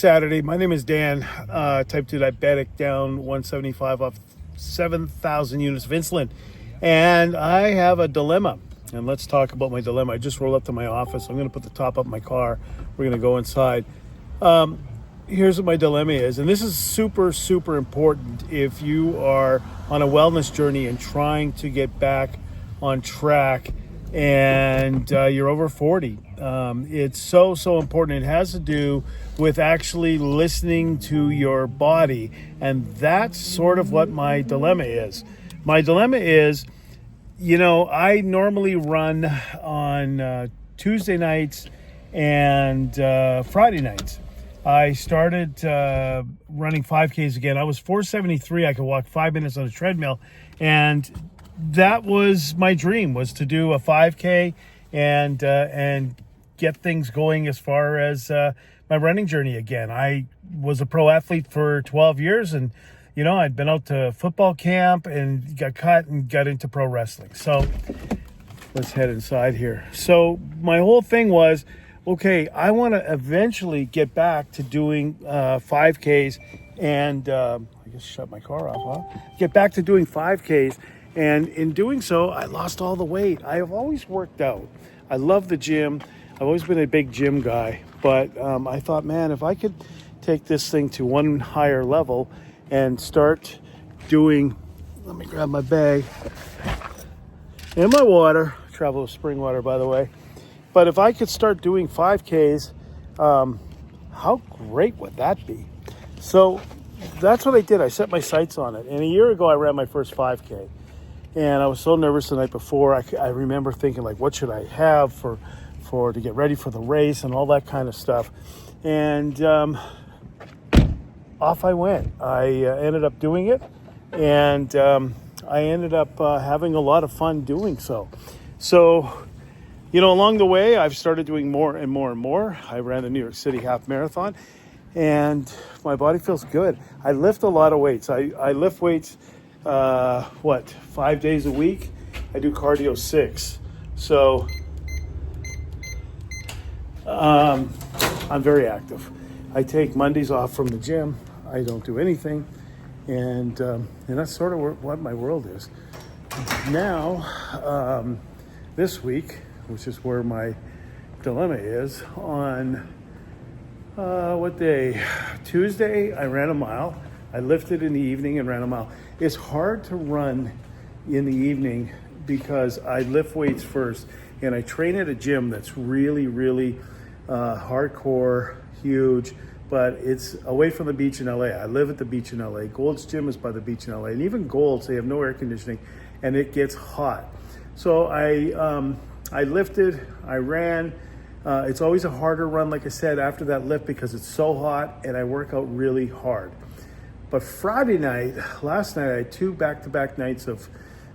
Saturday. My name is Dan, type 2 diabetic, down 175 off 7,000 units of insulin. And I have a dilemma. And let's talk about my dilemma. I just rolled up to my office. I'm going to put the top up my car. We're going to go inside. Here's what my dilemma is. And this is super, super important if you are on a wellness journey and trying to get back on track and you're over 40. It's so important. It has to do with actually listening to your body. And that's sort of what my dilemma is. My dilemma is, I normally run on Tuesday nights and Friday nights. I started running 5Ks again. I was 473. I could walk 5 minutes on a treadmill. And that was my dream, was to do a 5K and get things going as far as my running journey again. I was a pro athlete for 12 years and, I'd been out to football camp and got cut and got into pro wrestling. So let's head inside here. So my whole thing was, okay, I want to eventually get back to doing 5Ks and I guess shut my car off, huh? Get back to doing 5Ks. And in doing so, I lost all the weight. I have always worked out. I love the gym. I've always been a big gym guy. But I thought, man, if I could take this thing to one higher level and start doing, let me grab my bag and my water. Travel with spring water, by the way. But if I could start doing 5Ks, how great would that be? So that's what I did. I set my sights on it. And a year ago, I ran my first 5K. And I was so nervous the night before. I remember thinking, like, what should I have to get ready for the race and all that kind of stuff. And off I went. I ended up doing it. And I ended up having a lot of fun doing so. So, along the way, I've started doing more and more and more. I ran the New York City half marathon. And my body feels good. I lift a lot of weights. I lift weights 5 days a week. I do cardio 6. So I'm very active. I take Mondays off from the gym. I don't do anything. And that's sort of what my world is. Now, this week, which is where my dilemma is, on what day? Tuesday, I ran a mile. I lifted in the evening and ran a mile. It's hard to run in the evening because I lift weights first and I train at a gym that's really, really hardcore, huge, but it's away from the beach in LA. I live at the beach in LA. Gold's Gym is by the beach in LA. And even Gold's, they have no air conditioning and it gets hot. So I lifted, I ran. It's always a harder run, like I said, after that lift because it's so hot and I work out really hard. But Friday night, last night, I had 2 back-to-back nights of,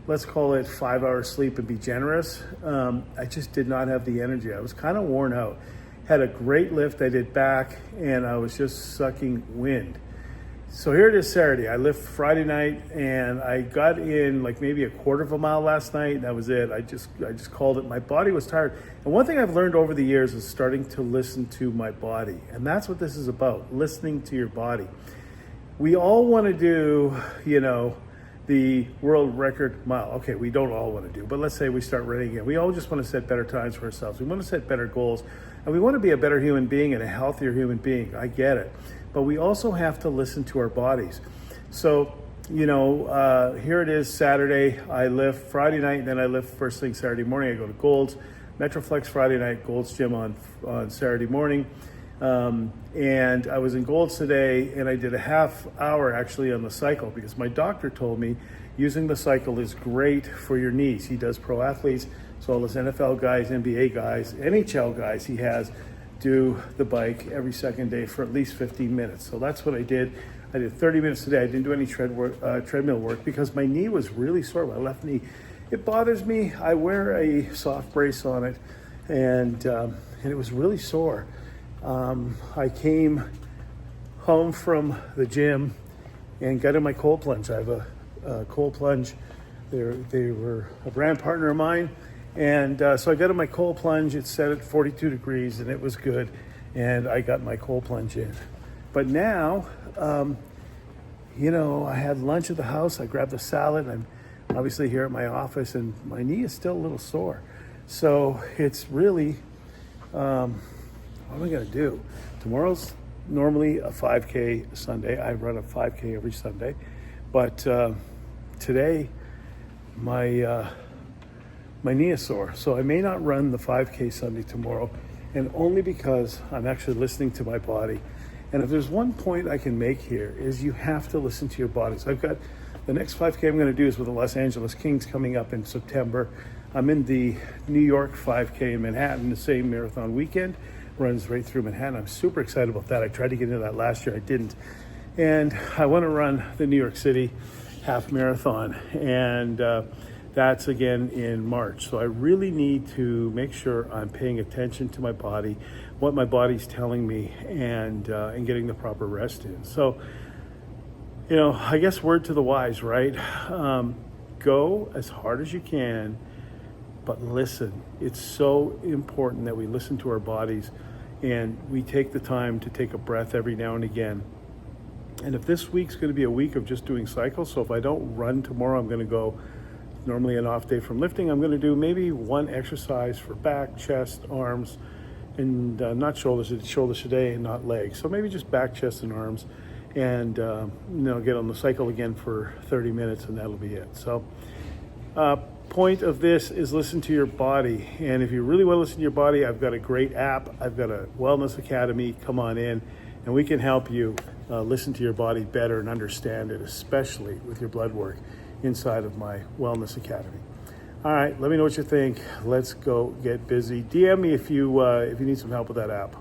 let's call it 5 hours sleep and be generous. I just did not have the energy. I was kind of worn out. Had a great lift. I did back, and I was just sucking wind. So here it is Saturday. I lift Friday night, and I got in like maybe a quarter of a mile last night. That was it. I just called it. My body was tired. And one thing I've learned over the years is starting to listen to my body. And that's what this is about, listening to your body. We all want to do, the world record mile. Okay, we don't all want to do, but let's say we start running again. We all just want to set better times for ourselves. We want to set better goals, and we want to be a better human being and a healthier human being. I get it. But we also have to listen to our bodies. So, here it is Saturday. I lift Friday night, and then I lift first thing Saturday morning. I go to Gold's, Metroflex Friday night, Gold's Gym on Saturday morning. And I was in Gold's today, and I did a half hour actually on the cycle because my doctor told me using the cycle is great for your knees. He does pro athletes, so all those NFL guys, NBA guys, NHL guys he has do the bike every second day for at least 15 minutes. So that's what I did. I did 30 minutes today. I didn't do any treadmill work because my knee was really sore, my left knee. It bothers me. I wear a soft brace on it, and it was really sore. I came home from the gym and got in my cold plunge. I have a cold plunge. They were a brand partner of mine. And so I got in my cold plunge. It's set at 42 degrees and it was good. And I got my cold plunge in. But now, I had lunch at the house. I grabbed a salad. I'm obviously here at my office, and my knee is still a little sore. So it's really, what am I going to do? Tomorrow's normally a 5K Sunday. I run a 5K every Sunday. But today, my knee is sore. So I may not run the 5K Sunday tomorrow, and only because I'm actually listening to my body. And if there's one point I can make here is you have to listen to your body. So I've got the next 5K I'm going to do is with the Los Angeles Kings coming up in September. I'm in the New York 5K in Manhattan, the same marathon weekend, runs right through Manhattan. I'm super excited about that. I tried to get into that last year, I didn't. And I want to run the New York City half marathon, and that's again in March. So I really need to make sure I'm paying attention to my body, what my body's telling me, and getting the proper rest in. So, I guess word to the wise, right? Go as hard as you can, but listen. It's so important that we listen to our bodies and we take the time to take a breath every now and again. And if this week's going to be a week of just doing cycles, so if I don't run tomorrow, I'm going to go, normally an off day from lifting, I'm going to do maybe one exercise for back, chest, arms, and not shoulders. It's shoulders today and not legs. So maybe just back, chest, and arms, and get on the cycle again for 30 minutes, and that'll be it. So point of this is listen to your body. And if you really want to listen to your body, I've got a great app. I've got a Wellness Academy. Come on in, and we can help you listen to your body better and understand it, especially with your blood work inside of my Wellness Academy. All right, let me know what you think. Let's go get busy. DM me if you need some help with that app.